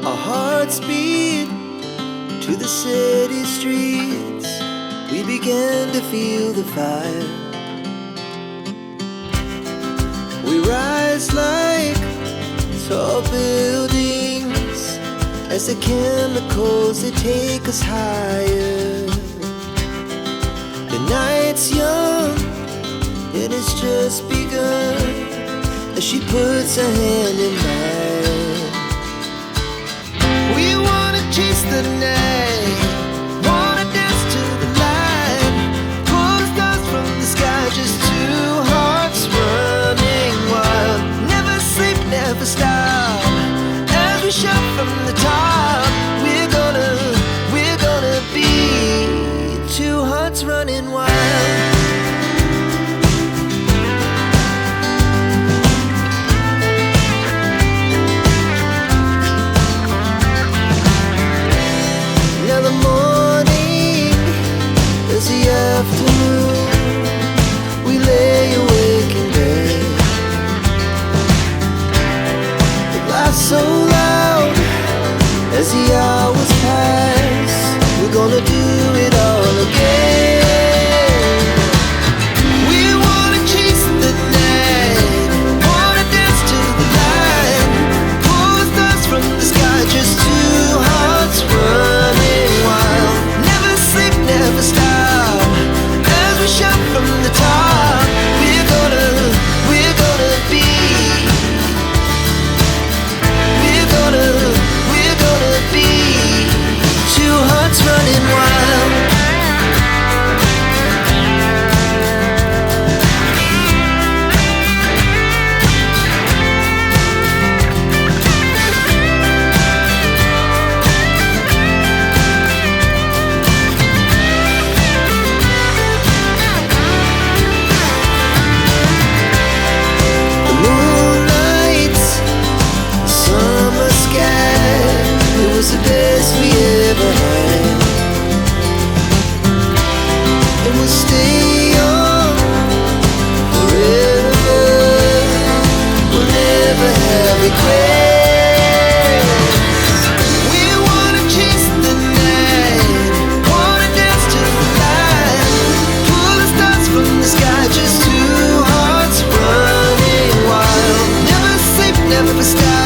Our hearts beat to the city streets. We began to feel the fire. We rise like tall buildings as the chemicals, they take us higher. The night's young, it has just begun, as she puts her hand in mine. We wanna chase the night, wanna dance to the light, pull the stars from the sky, just two hearts running wild. Never sleep, never stop, as we shout from the top. We're gonna be two hearts running wild. Now the morning is the afternoon. We lay awake in bed. The laughs so loud as the hours pass. We're gonna do it all again. We wanna chase the night, wanna dance to the light, pull the stars from the sky, just two hearts running wild. Never sleep, never stop, as we shout from the top. We're gonna be, we're gonna be two hearts running wild. The moonlight, summer sky, it was the best we ever had. And we'll stay on forever. We'll never have regrets. We wanna chase the night, wanna dance to the light, pull the stars from the sky, just two hearts running wild. Never sleep, never stop.